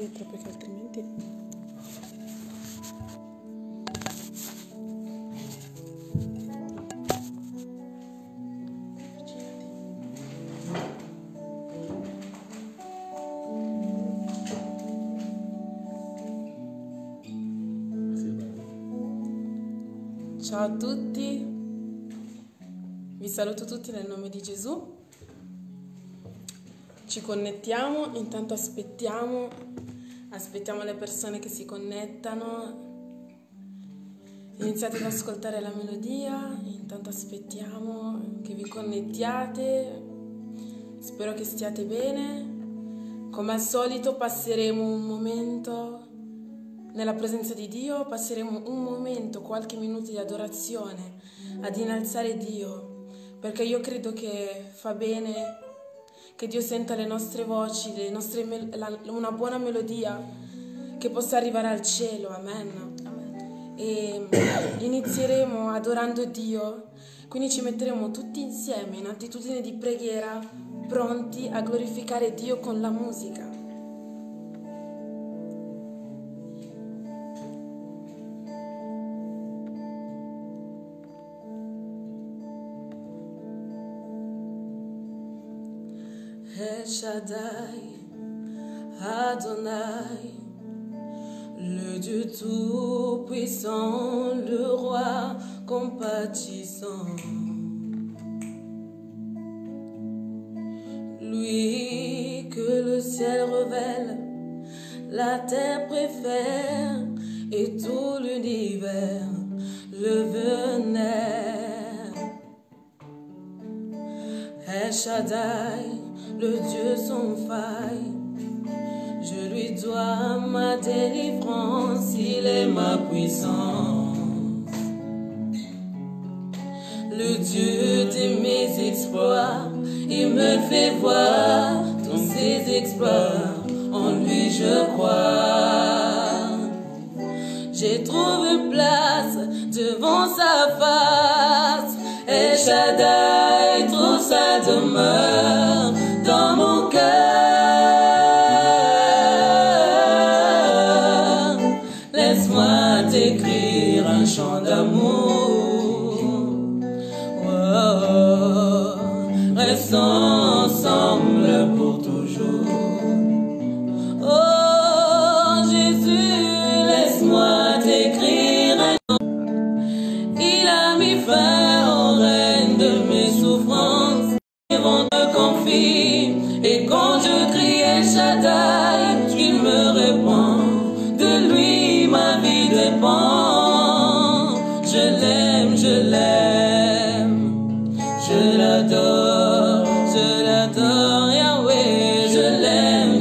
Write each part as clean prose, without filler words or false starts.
dietro perché altrimenti... Ciao a tutti, vi saluto tutti nel nome di Gesù. Ci connettiamo, intanto aspettiamo le persone che si connettano. Iniziate ad ascoltare la melodia, intanto aspettiamo che vi connettiate. Spero che stiate bene. Come al solito passeremo un momento nella presenza di Dio, passeremo un momento, qualche minuto di adorazione, ad innalzare Dio, perché io credo che fa bene che Dio senta le nostre voci, una buona melodia che possa arrivare al cielo, amen. Amen. E inizieremo adorando Dio, quindi ci metteremo tutti insieme in attitudine di preghiera, pronti a glorificare Dio con la musica. El Shaddai, Adonai, le Dieu tout-puissant, le roi compatissant. Lui que le ciel révèle, la terre préfère et tout l'univers le vénère. El Shaddai, le Dieu sans faille, je lui dois ma délivrance, il est ma puissance. Le Dieu de mes exploits, il me fait voir tous ses exploits, en lui je crois. J'ai trouvé place devant sa face, El Shaddai trouve sa demeure dans mon cœur. Laisse-moi t'écrire un chant d'amour. Oh, restons ensemble pour toujours. Oh Jésus, laisse-moi t'écrire un chant. Il a mis fin au règne de mes souffrances. On me confie, et quand je crie El Shaddai, il me répond, de lui ma vie dépend. Je l'aime, je l'aime, je l'adore, Yahweh, je l'aime,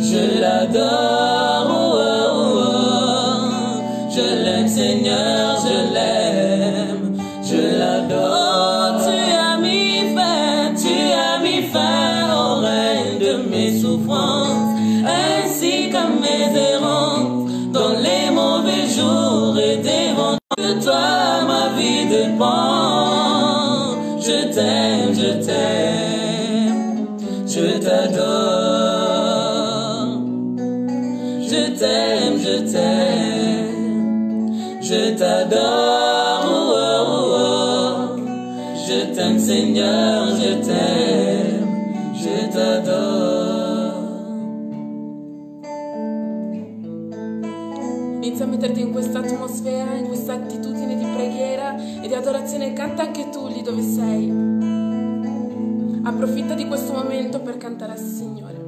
je l'adore, oh, oh, oh. Je l'aime Seigneur, je l'aime, je l'adore. Souffrances, ainsi qu'à mes errances, dans les mauvais jours et des vents. De toi ma vie dépend. Je t'aime, je t'aime, je t'adore. Je t'aime, je t'aime, je t'adore. Oh, oh, oh. Je t'aime Seigneur, je t'aime, je t'adore. Inizia a metterti in questa atmosfera, in questa attitudine di preghiera e di adorazione. Canta anche tu lì dove sei. Approfitta di questo momento per cantare al Signore.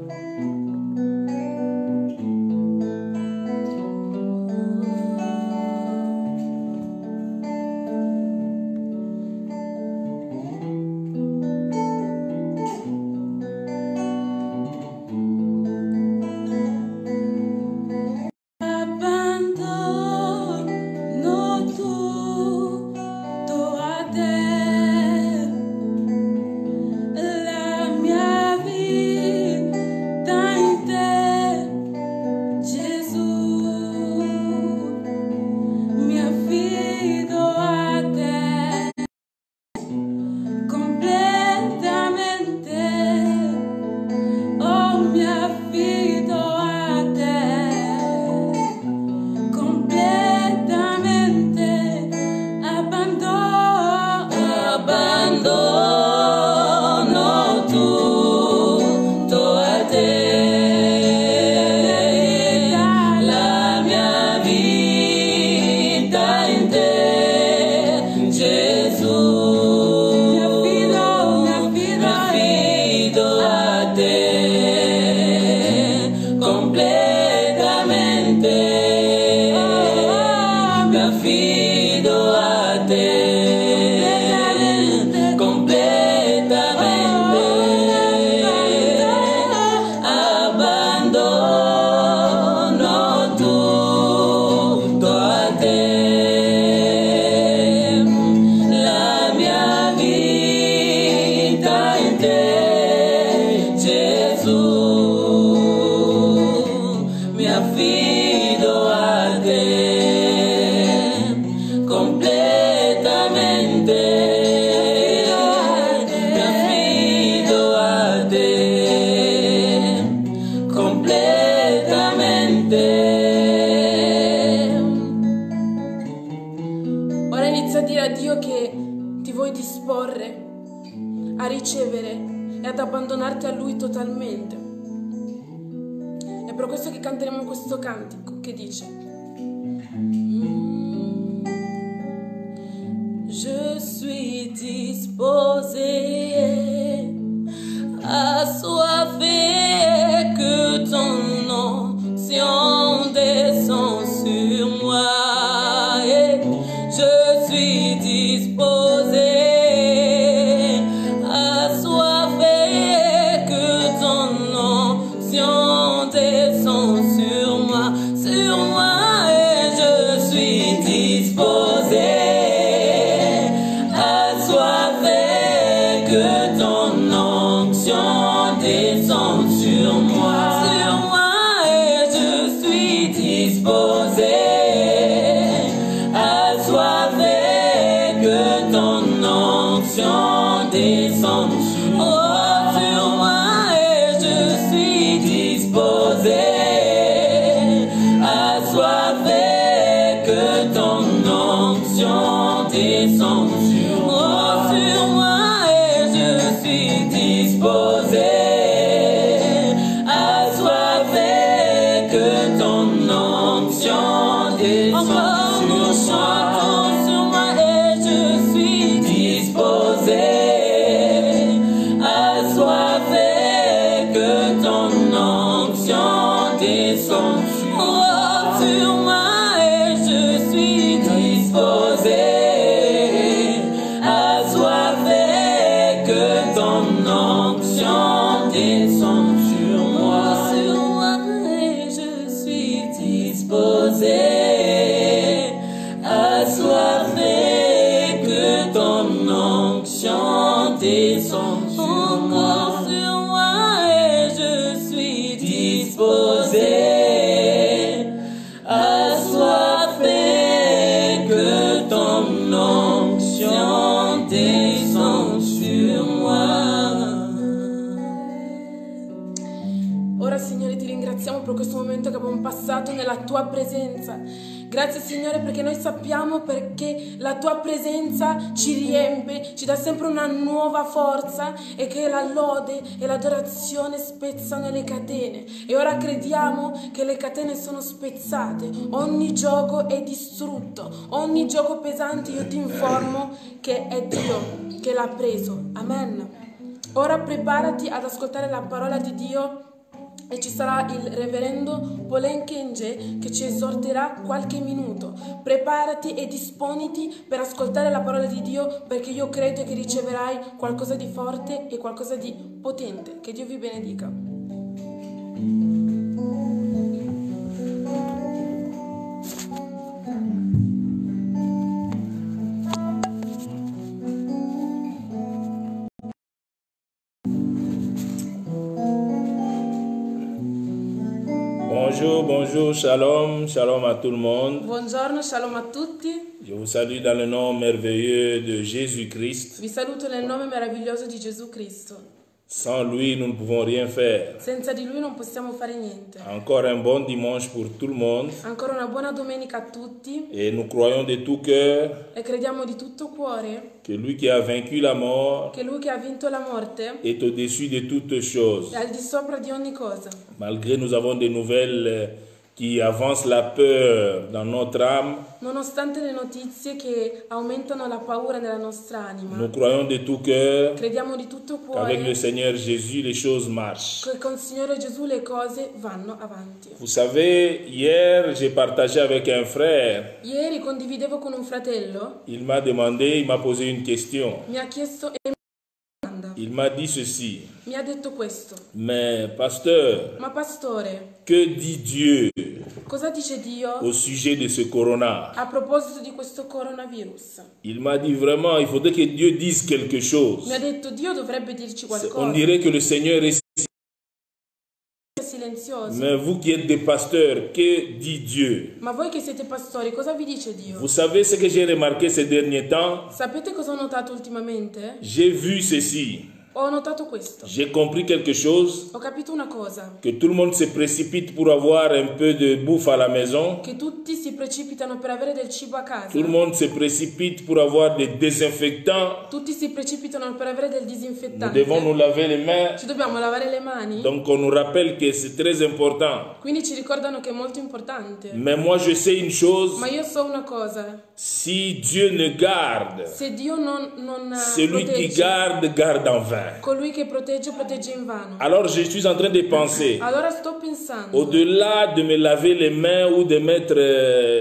vuoi disporre a ricevere e ad abbandonarti a Lui totalmente. È per questo che canteremo questo cantico che dice: Je suis disposé, assoiffé, que ton onction descend sur moi. Et je suis disposé, assoiffé, que ton onction descend sur moi, et je suis disposé. Descend sur moi, et je suis disposé, assoiffé, que ton onction descende sur moi, et je suis disposé, assoiffé, que ton onction descende sur moi, et je suis disposé. Ora, Signore, ti ringraziamo per questo momento che abbiamo passato nella tua presenza. Grazie, Signore, perché noi sappiamo perché la tua presenza ci riempie, ci dà sempre una nuova forza, e che la lode e l'adorazione spezzano le catene. E ora crediamo che le catene sono spezzate, ogni gioco è distrutto, ogni gioco pesante io ti informo che è Dio che l'ha preso. Amen. Ora preparati ad ascoltare la parola di Dio, e ci sarà il reverendo Polenkenge che ci esorterà qualche minuto. Preparati e disponiti per ascoltare la parola di Dio, perché io credo che riceverai qualcosa di forte e qualcosa di potente. Che Dio vi benedica. Bonjour, bonjour, shalom, shalom à tout le monde. Buongiorno, shalom a tutti. Je vous salue dans le nom merveilleux de Jésus-Christ. Vi saluto nel nome meraviglioso di Gesù Cristo. Sans lui, nous ne pouvons rien faire. Senza di Lui non possiamo fare niente. Encore un bon dimanche pour tout le monde. Ancora una buona domenica a tutti. Et nous croyons de tout cœur E crediamo di tutto cuore que lui qui a vaincu la mort che Lui che ha vinto la morte est au-dessus de toutes choses. è al di sopra di ogni cosa. Malgré nous avons des nouvelles qui avancent la peur dans notre âme, Nonostante le notizie che aumentano la paura nella nostra anima, nous croyons de tout cœur crediamo di tutto qu'avec le cuore Seigneur Jésus, les choses marchent. che con il Signore Gesù le cose vanno avanti. Vous savez, hier, j'ai partagé avec un frère. Ieri condividevo con un fratello, Il m'a demandé, il m'a posé une question. mi ha chiesto e Il m'a dit ceci. mi ha detto questo: Mais pasteur, ma pastore, que dit Dieu cosa dice Dio au sujet de ce corona? a proposito di questo coronavirus? Il m'a dit vraiment, il faudrait que Dieu dise quelque chose. Mi ha detto Dio dovrebbe dirci On qualcosa. dirait que le Seigneur est Silenzioso. mais vous qui êtes des pasteurs, que dit Dieu? Ma voi che siete pastori, cosa vi dice Dio? Vous savez ce que j'ai remarqué ces derniers temps? Sapete cosa ho notato ultimamente? J'ai vu ceci. Ho notato questo. J'ai compris quelque chose, Ho capito una cosa. que tout le monde se précipite pour avoir un peu de bouffe à la maison. Che tutti si precipitano per avere del cibo a casa. Tout le monde se précipite pour avoir des désinfectants. Tutti si precipitano per avere del Nous disinfettante. devons nous laver les mains. Ci dobbiamo lavare le mani. Donc on nous rappelle que c'est très important. Quindi ci ricordano che è molto importante. Mais moi je sais une chose, Ma io so una cosa. si Dieu ne garde, Se Dio non celui qui protegge, garde, garde en vain. colui che protegge, protegge in vano. Alors je suis en train de penser, Allora sto pensando, au-delà de me laver les mains ou de mettre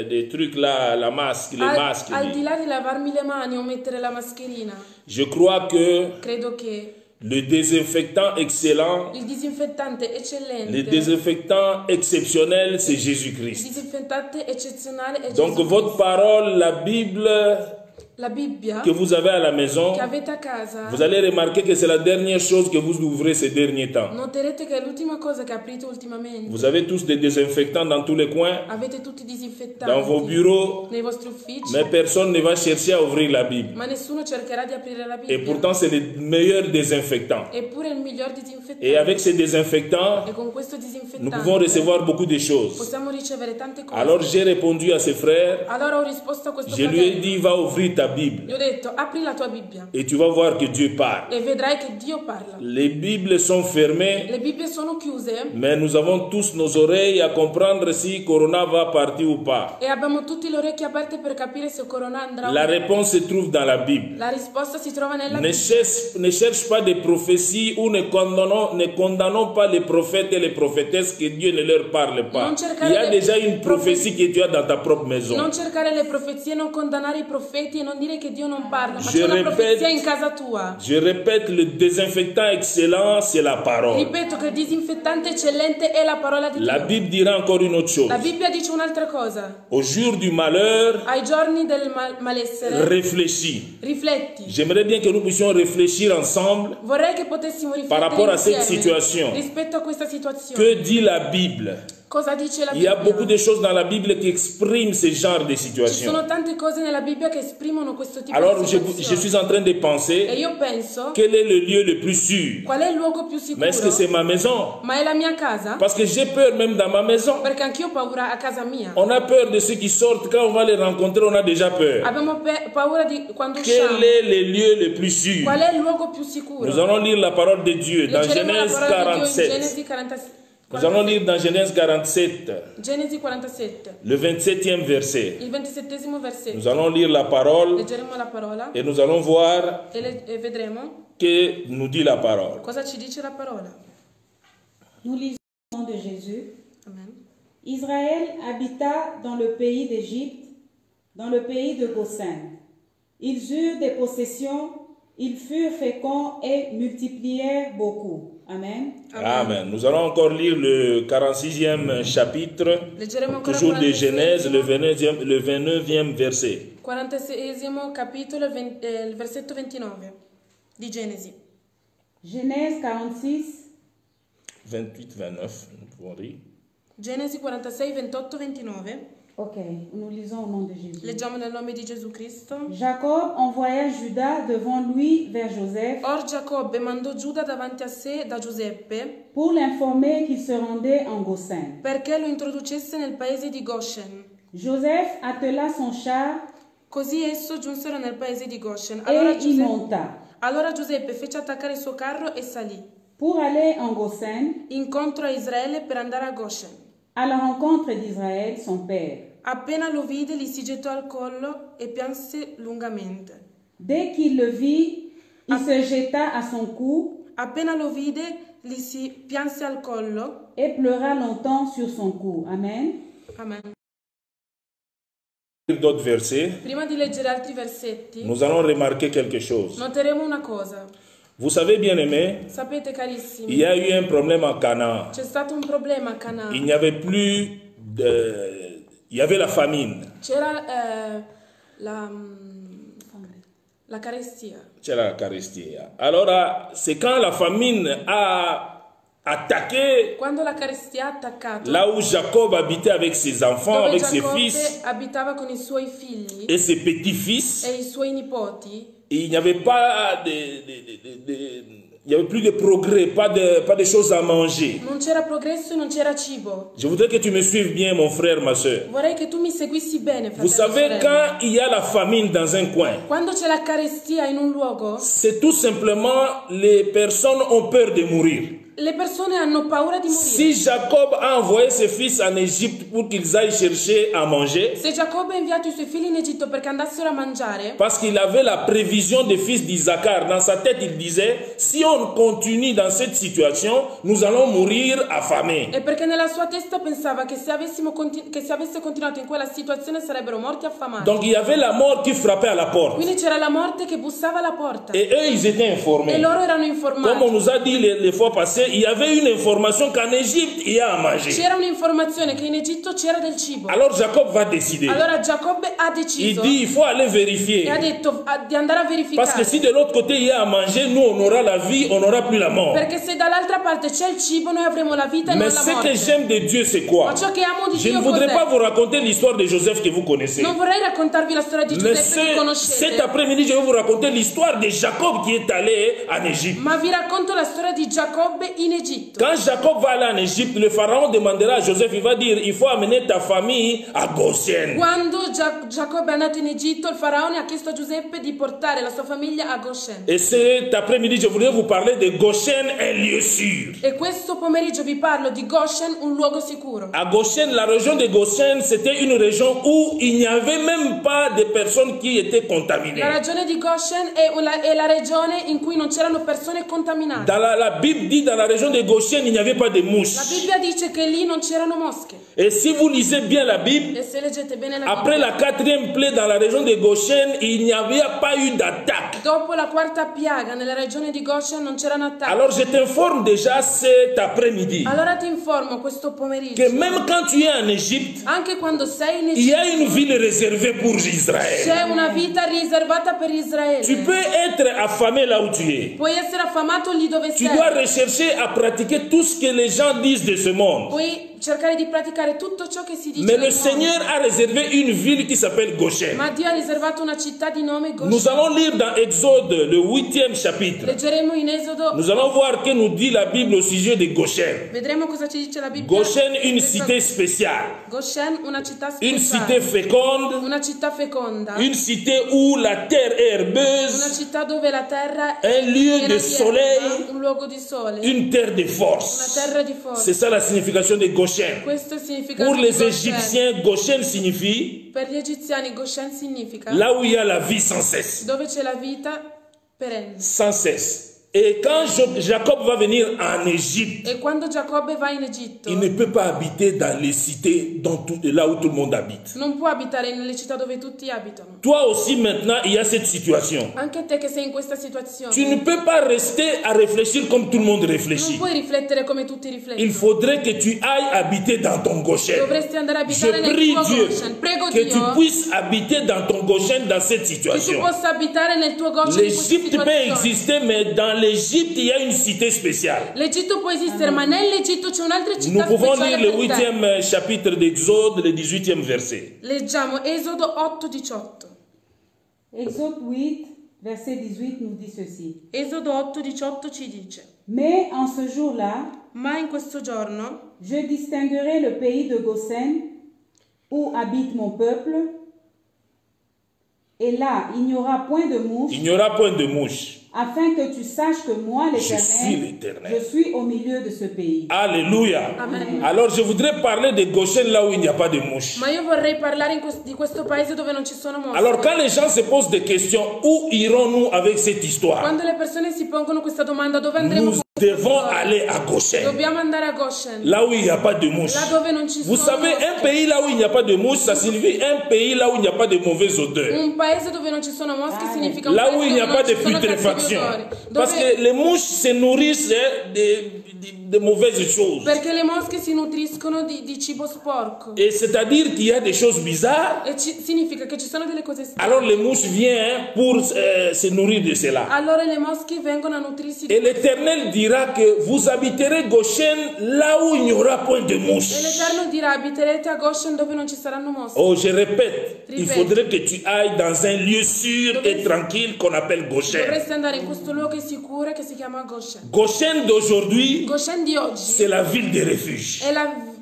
des trucs là, la masque, les masques, al di là di lavarmi le mani o mettere la mascherina, je crois que credo che le désinfectant excellent, il disinfettante eccellente, le désinfectant exceptionnel, c'est il Jésus-Christ. disinfettante eccezionale è Donc Gesù votre Cristo. parole, la Bible La Bibbia que vous avez à la maison, che avete a casa, vous allez remarquer que c'est la dernière chose que vous ouvrez ces derniers temps. noterete che è l'ultima cosa che aprite ultimamente. Vous avez tous des désinfectants dans tous les coins, Avete tutti disinfettanti dans vos bureaux, nei vostri uffici, mais personne ne va chercher à ouvrir la Bible. ma nessuno cercherà di aprire la Et Bibbia. pourtant, c'est le meilleur désinfectant. Eppure è il miglior disinfettante. Et avec ces désinfectants, E con questo nous disinfettante pouvons recevoir beaucoup de choses. possiamo ricevere tante cose. Alors j'ai répondu à ses frères, Allora ho risposto a questo je lui ai fratello. dit, va ouvrir ta Bible Gli ho detto, apri la tua Bibbia et tu vas voir que Dieu parle. e vedrai che Dio parla. Les Bibles sont fermées, Le Bibbie sono chiuse mais nous avons tous nos oreilles à comprendre si Corona va partir ou pas. e abbiamo tutte le orecchie aperte per capire se Corona andrà o La no. réponse se trouve dans la Bible. La risposta si trova nella Ne Bibbia. cherche pas des prophéties ou ne condamnons pas les prophètes et les prophétesses que Dieu ne leur parle pas. Non cercare Il y a le déjà une prophétie que tu as dans ta propre maison. Non cercare le profezie, non condannare i profeti e non dire che Dio non parla, ma Je c'è una répète- profezia in casa tua. Je répète, le désinfectant excellent, c'est la parole. Ripeto che il disinfettante eccellente è la parola di La Dio. Bible dira encore une autre chose. La Bibbia dice un'altra cosa. Au jour du malheur, Ai giorni del malessere, réfléchis. rifletti. J'aimerais bien que nous puissions réfléchir ensemble. Vorrei che potessimo Par rapport à riflettere cette insieme situation. rispetto a questa situazione. Que dit la Bible? Cosa dice la Il y a Bibbia? beaucoup de choses dans la Bible qui expriment ce genre de Ci situation. sono tante cose nella Bibbia che esprimono questo tipo Alors di je situazione. suis en train de E penser, io penso, quel est le lieu le plus sûr? qual è il luogo più Mais est-ce que c'est sicuro? ma maison? Ma è la mia casa? Parce que j'ai peur même dans ma maison. Perché anch'io ho paura a casa mia. On a peur de ceux qui sortent. Quand on va les rencontrer, on a déjà peur. Abbiamo paura di quando usciamo. Quel est le lieu le plus sûr? Qual è il luogo più sicuro? Nous allons lire la parole de Dieu dans Leggeremo la Genèse parola di Dio in 47. Genesi 47. Nous allons lire dans Genèse 47, Genesi 47, le 27e verset. il 27esimo versetto. Nous allons lire la parole Leggeremo la parola et nous allons voir e vedremo que nous dit la parole. cosa ci dice la parola. Nous lisons au nom de Jésus. Amen. Israël habita dans le pays d'Égypte, dans le pays de Goshen. Ils eurent des possessions, ils furent féconds et multiplièrent beaucoup. Amen. Amen. Nous allons encore lire le 46e chapitre, Leggeremo ancora toujours de Genèse, le 46esimo 29e verset. 46esimo capitolo, il versetto 29 di Genesi. Genèse 46, 28-29, nous pouvons lire. Genesi 46, 28, 29. ok, nous lisons au nom de Jésus. Leggiamo nel nome di Gesù Cristo. Jacob envoya Judas devant lui vers Joseph Or Giacobbe mandò Giuda davanti a sé da Giuseppe pour l'informer qu'il se rendait en Goshen. perché lo introducesse nel paese di Goshen. Joseph attela son char Così esso giunsero nel paese di Goshen. et y monta. Allora Giuseppe fece attaccare il suo carro e salì Pour aller en Goshen, incontro a Israele per andare a Goshen. à la rencontre d'Israël, son père. Appena lo vide, gli si gettò al collo e pianse lungamente. Dès qu'il le vit, il se jeta à son cou Appena lo vide, gli si pianse al collo. et pleura longtemps sur son cou. Amen. Amen. D'autres versets, Prima di leggere altri versetti, nous allons remarquer quelque chose. noteremo una cosa. Vous savez, bien aimé, Sapete il carissimi, y a eu un problème en Canaan. c'è stato un problema a Canaan. Il n'y avait plus de... Il y avait la famine. C'era la carestia. C'era la carestia. Allora, c'est quand la famine a attaqué Quando la carestia ha attaccato, là où Jacob habitait avec ses enfants, dove avec ses Giacobbe fils abitava con i suoi figli et ses petits-fils, e i suoi nipoti, il n'y avait pas Il n'y avait plus de progrès, pas de choses à manger. Non c'era progresso e non c'era cibo. Je voudrais que tu me suives bien, mon frère, ma soeur. Vorrei che tu mi seguissi bene, fratello. Vous savez, quand il y a la famine dans un coin, Quando c'è la carestia in un luogo, c'est tout simplement les personnes ont peur de mourir. le persone hanno paura di morire. Si Jacob a envoyé ses fils en Égypte pour qu'ils aillent chercher à manger, Se Giacobbe ha inviato i suoi figli in Egitto perché andassero a mangiare, parce qu'il avait la prévision des fils d'Isaacar, dans sa tête il disait, si on continue dans cette situation, nous allons mourir affamés. è perché nella sua testa pensava che se avesse continuato in quella situazione sarebbero morti affamati. Donc il y avait la mort qui frappait à la porte. Quindi c'era la morte che bussava alla porta. Et eux, ils étaient E informés. loro erano Comme informati. on nous a dit les fois passées, il y avait une information qu'en Égypte, il y a à manger. C'era un'informazione che in Egitto c'era del cibo. Alors Jacob va décider. Allora Giacobbe ha Il deciso dit, il faut aller e ha vérifier. detto di andare a Parce que verificare. si de l'autre côté, il y a à manger, nous, on aura la vie, on n'aura plus la mort. Perché se dall'altra parte c'è il cibo, noi avremo la vita e Mais non la ce que morte. j'aime de Dieu, c'est quoi? Ma ciò che amo di Je ne Dio voudrais pas cos'è? vous raconter l'histoire de Joseph que vous connaissez. Non vorrei raccontarvi la storia di Mais Giuseppe che cet conoscete, après-midi, je vais vous raconter l'histoire de Jacob qui est allé en Égypte. ma vi racconto la storia di Giacobbe in Egitto. Quand Jacob va aller en Égypte, le pharaon demandera à Joseph, il va dire, il faut amener ta famille à Goshen. Quando Giacobbe è andato in Egitto, il faraone ha chiesto a Giuseppe di portare la sua famiglia a Goshen. Et cet après-midi, je voudrais vous parler de Goshen, un lieu sûr. E questo pomeriggio vi parlo di Goshen, un luogo sicuro. À Goshen, la région de Goshen, c'était une région où il n'y avait même pas de personnes qui étaient contaminées. La regione di Goshen è la regione in cui non c'erano persone contaminate. Dans la Bible dit, dans la région de Goshen, il n'y avait pas de La mouches. Bibbia dice che lì non c'erano mosche. Et si vous lisez bien la Bible, E se leggete bene la après Bibbia, la 4e plaie dans la région de Goshen, il n'y avait pas eu d'attaque. dopo la quarta piaga nella regione di Goshen non c'erano attacchi. Alors je t'informe déjà cet après-midi Allora ti informo questo que pomeriggio, même quand tu es en Égypte, anche quando sei in il y Egitto, a une ville réservée pour Israël. c'è una vita riservata per Tu Israele. peux être affamé là où tu es. Puoi essere affamato lì dove Tu dois sei. rechercher à pratiquer tout ce que les gens disent de ce monde. Puoi cercare di praticare tutto ciò che si dice Mais nel le Seigneur mondo. a réservé une ville qui s'appelle Goshen. Ma Dio ha riservato una città di nome Nous Goshen. allons lire dans Exode, le 8e chapitre. Leggeremo in Esodo, Nous allons voir que nous dit la Bible au sujet de Goshen. vedremo cosa ci dice la Bibbia. Goshen, une cité spéciale. Goshen, una città Une speciale, cité féconde. una città feconda, Une cité où la terre est una herbeuse. città dove la terra Un lieu piena de di soleil. erba, un luogo di sole, Une terre de una force. terra di C'est forza. ça la signification de Goshen. Questo è il significato Pour di les Goshen. Égyptiens, Goshen signifie Per gli egiziani Goshen significa là où il y a la vie sans cesse. dove c'è la vita perenne. Sans cesse. Et quand Jacob va venir en Égypte, E quando Giacobbe va in Egitto, il ne peut pas habiter dans les cités là où tout le monde habite. non può abitare nelle città dove tutti abitano. Toi aussi maintenant, il y a cette situation. Anche te che sei in questa situazione, Tu ne peux pas rester à réfléchir comme tout le monde non réfléchit. puoi riflettere come tutti Il riflettono. faudrait que tu ailles habiter dans ton Goshen. Dovresti andare a Je abitare nel prie tuo Dieu Goshen. Prego que tu Dio puisses habiter dans ton Goshen dans cette che tu situation. possa abitare nel tuo Goshen in questa L'Égypte peut situazione. exister, mais dans l'Égypte, il y a une cité spéciale. L'Egitto può esistere, ma nell'Egitto c'è un'altra Nous città pouvons lire speciale le per te. 8e chapitre d'Exode, le 18e verset. Leggiamo Esodo 8:18. Exode 8, verset 18 nous dit ceci. Esodo 8:18 ci dice: Mais en ce jour-là, ma in questo giorno je distinguerai le pays de Goshen où habite mon peuple, et là il n'y aura point de mouches, Il n'y aura point de mouche. afin que tu saches que moi, Je suis l'Éternel, l'Éternel. je suis au milieu de ce pays. Alléluia. Amen. Alors je voudrais parler de Goshen là où il n'y a pas de mouche. Ma io vorrei parlare di questo paese dove non ci sono mosche. Alors quand les gens se posent des questions, où irons-nous avec cette histoire? Quando le persone si pongono questa domanda, dove andremo? Nous devons aller à Goshen, Dobbiamo andare a Goshen, là où il n'y a pas de mouche. là dove non ci Vous sono savez, un mosche. pays là où il n'y a pas de mouche, ça signifie un pays là où il n'y a pas de mauvaise odeur. Un paese dove non ci sono mosche significa un Là paese où il n'y a dove pas non de ci sono cattivi putréfaction. odori. Parce Dove que les mouches se nourrissent de mauvaises choses. Perché le mosche si nutriscono di cibo sporco. Et c'est-à-dire qu'il y a des choses bizarres. E significa che ci sono delle cose strane. Alors les mouches viennent pour se nourrir de cela. Allora le mosche vengono a nutrirsi Et l'Éternel dira que vous habiterez Goshen là où il n'y aura point de E mouches. l'Eterno dirà: abiterete a Goshen dove non ci saranno mosche. Oh, je répète, il Ripète. faudrait que tu ailles dans un lieu sûr et tranquille qu'on appelle Goshen. Dovreste andare in questo luogo sicuro che si chiama Goshen. Goshen d'aujourd'hui, Goshen di oggi c'est la ville de refuge.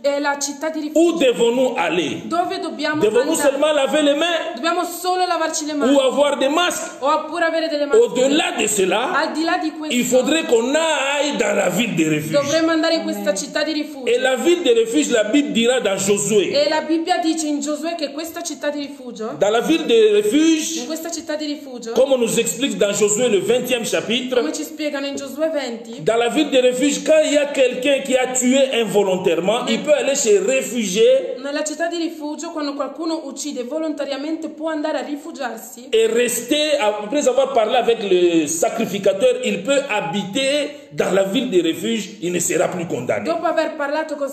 è la città di rifugio. Où devons-nous aller? Dove dobbiamo Devons-nous andare? seulement laver les mains Dobbiamo solo lavarci le mani ou avoir des masques? oppure avere delle maschere. Au-delà de cela, Al di là di questo, il faudrait qu'on aille dans la ville de refuge. dovremmo andare in questa città di rifugio. Et la ville de refuge, la Bible dira dans Josué, E la Bibbia dice in Giosuè che questa città di rifugio, dans la ville de in refuge, questa città di rifugio, comme on nous explique dans Josué le 20e chapitre, come ci spiegano in Giosuè 20, dans la ville de refuge, quand il y a quelqu'un qui a tué involontairement, il peut aller se réfugier nella città di rifugio, quando qualcuno uccide volontariamente, può andare a rifugiarsi et rester, après avoir parlé avec le sacrificateur, il peut habiter dans la ville de refuge, il ne sera plus condamné. dopo aver parlato col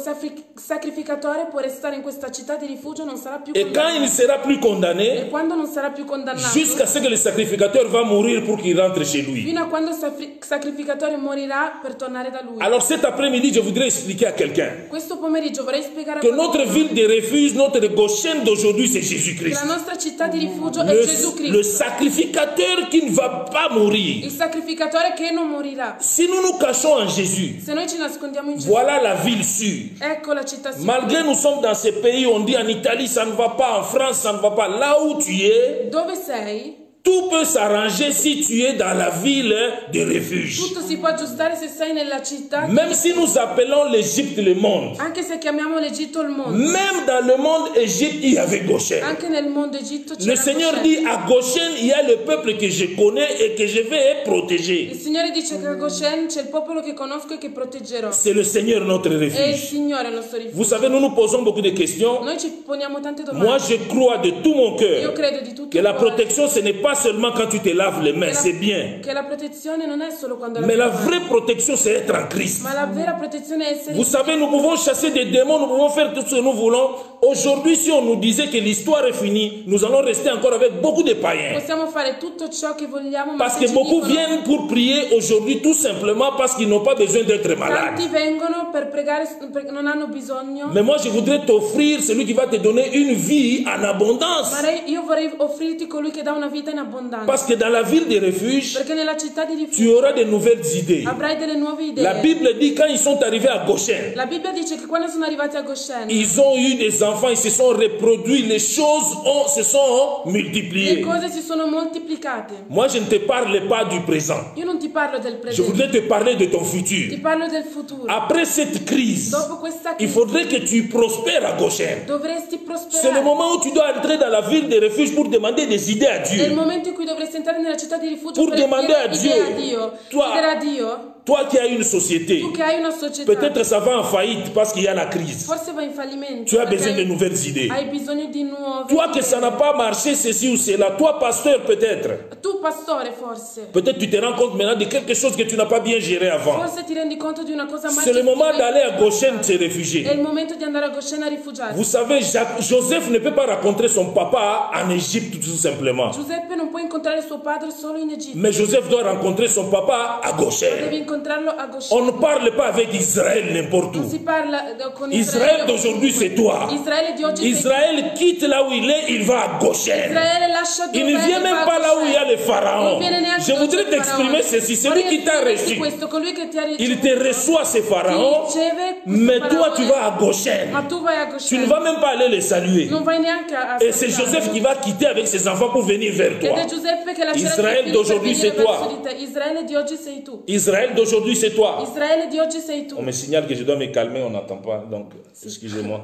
sacrificatore può restare in questa città di rifugio, non sarà più Et quand il ne condannato. sera plus condamné, E quando non sarà più condannato, jusqu'à ce que le sacrificateur va mourir pour qu'il rentre chez lui. fino a quando il sacrificatore morirà per tornare da lui. Alors cet après-midi, je voudrais expliquer à quelqu'un Questo pomeriggio vorrei spiegare a que notre qualcuno ville de refuge, notre Goshen d'aujourd'hui, c'est che Jésus-Christ. la nostra città di rifugio è Gesù Le Cristo, sacrificateur qui ne va pas mourir. il sacrificatore che non morirà. Si nous nous cachons en Jésus, Se noi ci nascondiamo in Gesù, voilà la ville sûre. ecco la città sicura. Malgré nous sommes dans ces pays, on dit en Italie ça ne va pas, en France ça ne va pas. Là où tu es, Dove sei? tout peut s'arranger si tu es dans la ville de refuge. Tutto si può aggiustare se sei nella città. Même si nous appelons l'Égypte le monde, Anche se chiamiamo l'Egitto il mondo. même dans le monde Égypte, il y avait Goshen. Anche nel mondo Egitto c'era Le Seigneur Goshen. dit à Goshen, il y a le peuple que je connais et que je vais protéger. Il Signore dice che a Goshen c'è il popolo che conosco e che proteggerò. C'est le Seigneur notre È il refuge. Signore il nostro Vous rifugio. savez, nous nous posons beaucoup de questions. Noi ci poniamo tante Moi, domande. je crois de tout mon Io cœur credo di tutto que il la cuore protection, ce n'est pas seulement quand tu te laves les mains, c'est bien. che la protezione non è solo quando Mais la lavi le mani, vraie protection, c'est être en Christ. ma la vera protezione è essere Vous savez, nous pouvons chasser des démons, nous pouvons faire tout ce que nous voulons. Aujourd'hui, si on nous disait que l'histoire est finie, nous allons rester encore avec beaucoup de païens. possiamo fare tutto ciò che vogliamo, ma Parce se que ci beaucoup dicono- viennent pour prier aujourd'hui tout simplement parce qu'ils n'ont pas besoin d'être malades. tanti vengono per pregare perché non hanno bisogno. Mais moi, je voudrais t'offrir celui qui va te donner une vie en abondance. Ma io vorrei offrirti colui che dà una vita in abbondanza. Parce que dans la ville de refuge, Perché nella città di tu rifugio auras de nouvelles idées. avrai delle nuove idee. La Bible dit quand ils sont arrivés à Goshen, La Bibbia dice che quando sono arrivati a Goshen, ils ont eu des enfants, ils se sont reproduits, les choses se sont le multipliées. cose si sono moltiplicate. Moi, je ne te parle pas du présent. Io non ti parlo del Je presente, voudrais te parler de ton ti futur. parlo del futuro. Après cette crise, Dopo questa il crisi faudrait que tu prospères à Goshen. dovresti C'est le prosperare. moment où tu dois entrer dans la ville de refuge pour demander des idées à È il Dieu. momento in cui dovresti entrare nella città di rifugio Pour per demander à chiedere idee a Dieu. Dio. Toi- Chiedere a Dio, Toi qui as une société, tu che hai una società, peut-être ça va en faillite parce qu'il y a la crise. forse va in fallimento. Tu as perché besoin de nouvelles idées. hai bisogno di nuove Toi que ça idee. n'a pas marché, ceci ou cela. Toi, pasteur, peut-être. Tu pastore forse. Peut-être tu te rends compte maintenant de quelque chose que tu n'as pas bien géré avant. Forse ti rendi conto di una cosa mai C'est le moment gestita. d'aller à Goshen se È réfugier. il momento di andare a Goshen a rifugiarsi. Vous savez, Joseph ne peut pas rencontrer son papa en Égypte tout simplement. Giuseppe non può incontrare suo padre solo in Egitto. Mais Joseph doit rencontrer son papa à Devi Goshen. incontrarlo a Goshen. On ne parle pas avec Israël n'importe Non où. si parla con Israël d'aujourd'hui, c'est toi. Israele di oggi sei Israël quitte là où il est, il va à Goshen. Israele lascia Il dove ne vient è, même va a pas là où il y a Goshen. le pharaon. Non viene neanche Je dove voudrais c'è il t'exprimer faraone. ceci. Celui qui t'a Vorrei esprimerti reçu, questo, colui che ti ha il ricevuto, te reçoit ce pharaon, ti riceve questo mais toi faraone, tu vas à Goshen. ma tu vai a Tu Goshen. ne vas même pas aller les saluer. Non vai neanche a Et c'est salutarlo. Joseph qui va quitter avec ses enfants pour venir vers Ed toi. è Giuseppe che lascerà Israele i figli per d'aujourd'hui, venire c'est toi. verso di te. Israele di oggi sei tu. Israël d'aujourd'hui, c'est toi. Israele di oggi sei tu. On me signale que je dois me calmer, on n'entend pas. Donc, excusez-moi.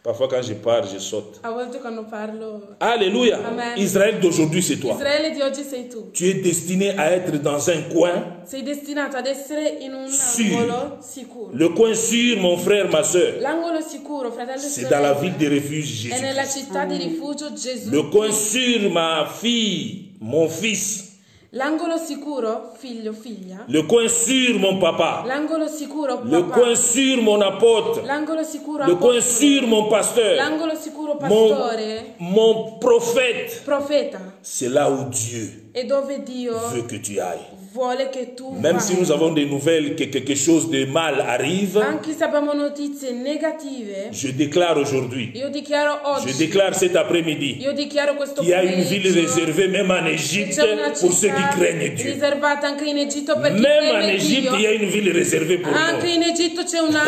Parfois, quand je parle, je saute. A volte quando parlo. Alléluia. Amen. Israël d'aujourd'hui, c'est toi. Israele di oggi sei tu. Tu es destiné à être dans un coin. Sei destinato ad essere in un Sûr. angolo sicuro. Le coin sûr, mon frère, ma soeur, L'angolo sicuro, fratello e c'est dans la sorella, ville de refuge è nella Jésus. città di rifugio Gesù. Le coin sûr, ma fille, mon fils, L'angolo sicuro, figlio, figlia. Le coin sûr, mon papa. L'angolo sicuro, papà. Le coin sûr, mon apôtre. L'angolo sicuro, Le coin apostolo. sûr, mon pasteur. L'angolo sicuro, pastore. Mon prophète. Profeta. C'est là où Dieu E dove Dio veut que tu ailles. vuole che tu Même vai. si nous avons des nouvelles que quelque chose de mal arrive, Anche se abbiamo notizie negative, je déclare aujourd'hui, io dichiaro je oggi, déclare cet après-midi, io dichiaro questo qu'il y a une ville pomeriggio réservée même en che Égypte c'è una pour ceux qui città craignent Dieu. riservata anche in Egitto per chi Même en teme Égypte, Dio. il y a une ville réservée pour Anche nous. in Egitto c'è una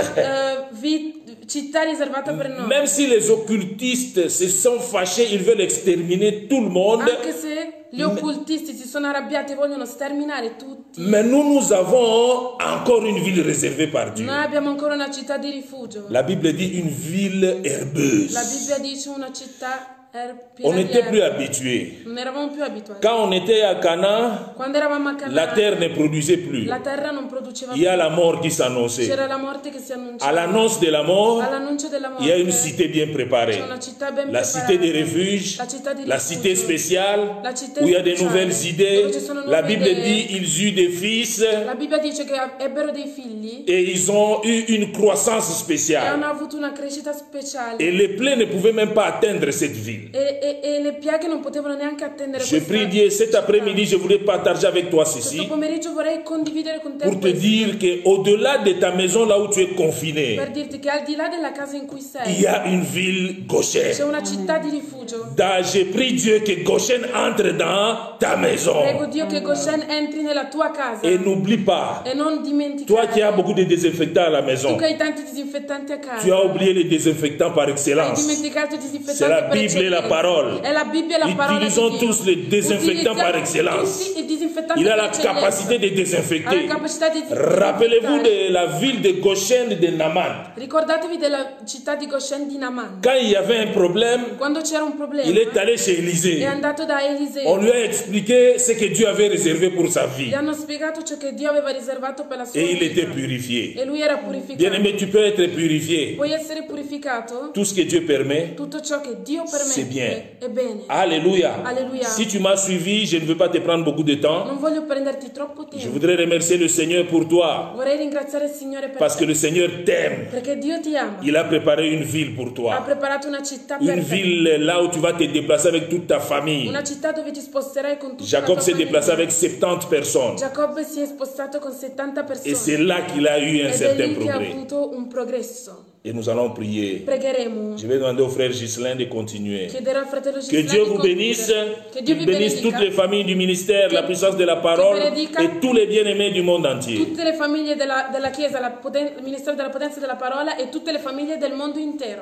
città riservata per noi. Même si les occultistes se sont fâchés, ils veulent exterminer tout le monde, Anche se gli occultisti si sono arrabbiati e vogliono sterminare tutti, mais nous avons encore une ville réservée par Dieu. noi abbiamo ancora una città di rifugio. La Bible dit une ville herbeuse. La Bibbia dice una città On piena di n'était plus erbe. habitués. Non eravamo più abituati. Quand on était à Cana, Quando eravamo a la terre Canaan, ne produisait plus. la terra non produceva Il y a più. la mort qui s'annonçait. C'era la morte che si À annunciava. l'annonce de la mort, All'annuncio della morte il y a une cité bien préparée. c'è una città ben La preparata. cité des refuges, La città di la rifugio. cité spéciale, La città où il y a des speciale, nouvelles idées. dove ci sono La nuove Bible idee. dit ils eurent des fils La Bibbia dice che ebbero dei figli et ils ont eu une croissance e spéciale. hanno avuto una crescita speciale. Et les plaies ne pouvaient même pas atteindre cette ville. E le piaghe non potevano neanche attendere Je questa prie Dieu, cet città. après-midi, je voulais partager avec toi Questo ceci pomeriggio vorrei condividere con te pour te questo, dire qu'au-delà de ta maison, là où tu es confiné, per dirti che al di là della casa in cui il sei y a une ville Goshen. c'è una città di rifugio. Je prie Dieu que Goshen entre dans ta maison. Prego Dio che Goshen entri nella tua casa Et n'oublie pas, e non dimenticare. toi qui as beaucoup de désinfectants à la Tu maison, che hai tanti disinfettanti a casa, tu as oublié les désinfectants par hai excellence. dimenticato i disinfettanti C'est la per Bible et la eccellenza. parole. È la Bibbia e la parola di Utilisons Dio. tous les désinfectants par Utilizziamo excellence. tutti i disinfettanti Il a per la eccellenza. capacité de Ha la désinfecter. capacità di disinfettare. Rappelez-vous de la ville de Goshen de Naman. Ricordatevi della città di Goshen di Naaman. Quand il y avait un problème, Quando c'era un problema, il est allé chez è Élisée. andato da Eliseo. On lui a expliqué ce que Dieu avait réservé pour sa vie. Gli hanno spiegato ciò che Dio aveva riservato per la sua Et il vita. était purifié. E lui era purificato. Bien-aimé, tu peux être purifié. Puoi essere purificato? Tout ce que Dieu permet, Tutto ciò che Dio c'est bien. permette è bene. Alléluia. Alléluia. Si tu m'as suivi, je ne veux pas te prendre beaucoup de temps. Non voglio prenderti troppo Je tempo. voudrais remercier le Seigneur pour toi. Vorrei ringraziare il Signore per Parce que te. le Seigneur t'aime. Perché Dio ti ama. Il a préparé une ville pour Ha toi. preparato una città per Une te. ville là où tu vas te déplacer avec toute ta famille. Una città dove ti sposterai con tutta Jacob la s'est tua déplacé famiglia. avec 70 personnes. Giacobbe si è spostato con 70 persone. Et c'est là qu'il a eu un Ed è certain lì che ha progrès. avuto un progresso. Et nous allons prier. Pregheremo. Je vais demander au frère Ghislain de continuer. Chiederò al fratello Que Giuseppe Dieu di vous concludere. bénisse, Che Dio qu'il vi bénisse toutes les benedica. familles du ministère, la puissance de la parole benedica. et tous les bien-aimés du monde entier. Tutte le famiglie della Chiesa, il Ministero della Potenza e della Parola e tutte le famiglie del mondo intero.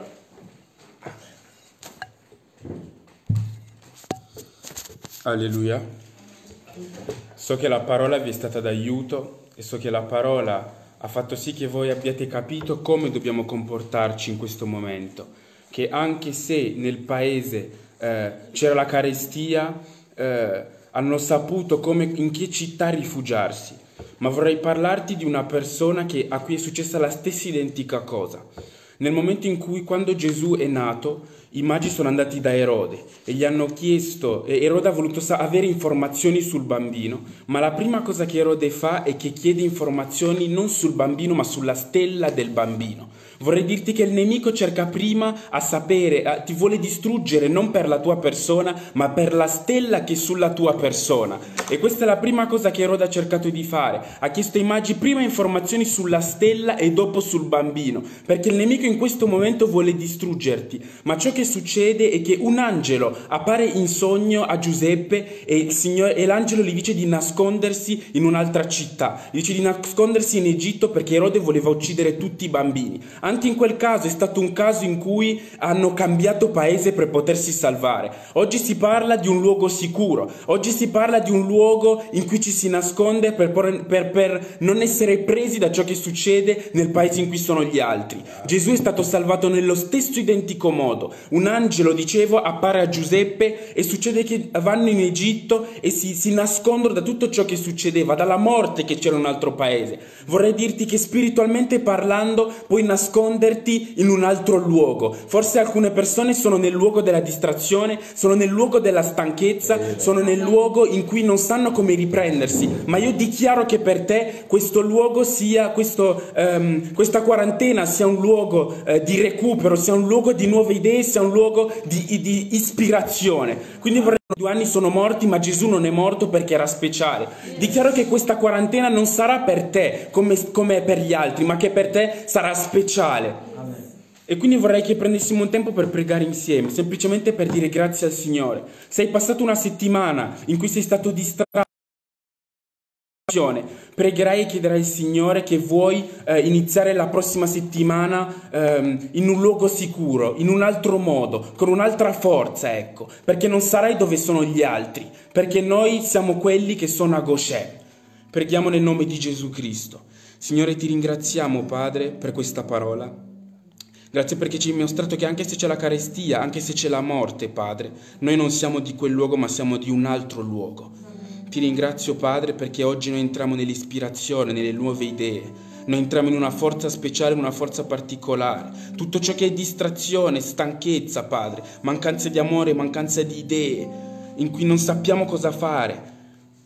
Alleluia. So che la parola vi è stata d'aiuto e so che la parola ha fatto sì che voi abbiate capito come dobbiamo comportarci in questo momento, che anche se nel paese c'era la carestia, hanno saputo in che città rifugiarsi. Ma vorrei parlarti di una persona a cui è successa la stessa identica cosa. Nel momento in cui, quando Gesù è nato, i magi sono andati da Erode e gli hanno chiesto, e Erode ha voluto avere informazioni sul bambino, ma la prima cosa che Erode fa è che chiede informazioni non sul bambino ma sulla stella del bambino. Vorrei dirti che il nemico cerca prima a sapere, ti vuole distruggere non per la tua persona, ma per la stella che è sulla tua persona. E questa è la prima cosa che Erode ha cercato di fare. Ha chiesto ai magi prima informazioni sulla stella e dopo sul bambino, perché il nemico in questo momento vuole distruggerti. Ma ciò che succede è che un angelo appare in sogno a Giuseppe e l'angelo gli dice di nascondersi in un'altra città. Gli dice di nascondersi in Egitto perché Erode voleva uccidere tutti i bambini. Anche in quel caso è stato un caso in cui hanno cambiato paese per potersi salvare. Oggi si parla di un luogo sicuro, oggi si parla di un luogo in cui ci si nasconde per non essere presi da ciò che succede nel paese in cui sono gli altri. Gesù è stato salvato nello stesso identico modo. Un angelo, dicevo, appare a Giuseppe e succede che vanno in Egitto e si nascondono da tutto ciò che succedeva, dalla morte che c'era in un altro paese. Vorrei dirti che spiritualmente parlando puoi nascondere nasconderti in un altro luogo. Forse alcune persone sono nel luogo della distrazione, sono nel luogo della stanchezza, sono nel luogo in cui non sanno come riprendersi, ma io dichiaro che per te questo luogo sia, questa quarantena sia un luogo di recupero, sia un luogo di nuove idee, sia un luogo di ispirazione. Quindi vorrei 2 anni sono morti, ma Gesù non è morto perché era speciale. Dichiaro che questa quarantena non sarà per te come per gli altri, ma che per te sarà speciale. Amen. E quindi vorrei che prendessimo un tempo per pregare insieme, semplicemente per dire grazie al Signore. Sei passato una settimana in cui sei stato distratto. Pregherai e chiederai al Signore che vuoi iniziare la prossima settimana in un luogo sicuro, in un altro modo, con un'altra forza, ecco, perché non sarai dove sono gli altri, perché noi siamo quelli che sono a Goshen. Preghiamo nel nome di Gesù Cristo. Signore, ti ringraziamo, Padre, per questa parola. Grazie perché ci hai mostrato che anche se c'è la carestia, anche se c'è la morte, Padre, noi non siamo di quel luogo, ma siamo di un altro luogo. Ti ringrazio, Padre, perché oggi noi entriamo nell'ispirazione, nelle nuove idee. Noi entriamo in una forza speciale, in una forza particolare. Tutto ciò che è distrazione, stanchezza, Padre, mancanza di amore, mancanza di idee, in cui non sappiamo cosa fare.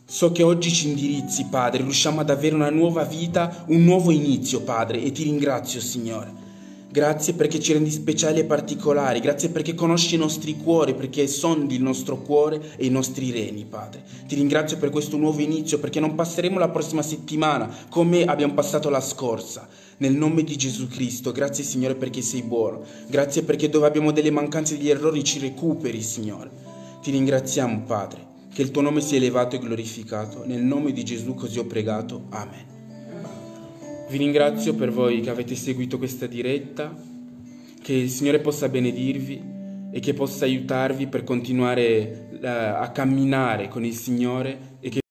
So che oggi ci indirizzi, Padre, riusciamo ad avere una nuova vita, un nuovo inizio, Padre, e ti ringrazio, Signore. Grazie perché ci rendi speciali e particolari, grazie perché conosci i nostri cuori, perché sondi il nostro cuore e i nostri reni, Padre. Ti ringrazio per questo nuovo inizio, perché non passeremo la prossima settimana come abbiamo passato la scorsa. Nel nome di Gesù Cristo, grazie Signore perché sei buono, grazie perché dove abbiamo delle mancanze e degli errori ci recuperi, Signore. Ti ringraziamo, Padre, che il tuo nome sia elevato e glorificato. Nel nome di Gesù così ho pregato. Amen. Vi ringrazio per voi che avete seguito questa diretta, che il Signore possa benedirvi e che possa aiutarvi per continuare a camminare con il Signore e che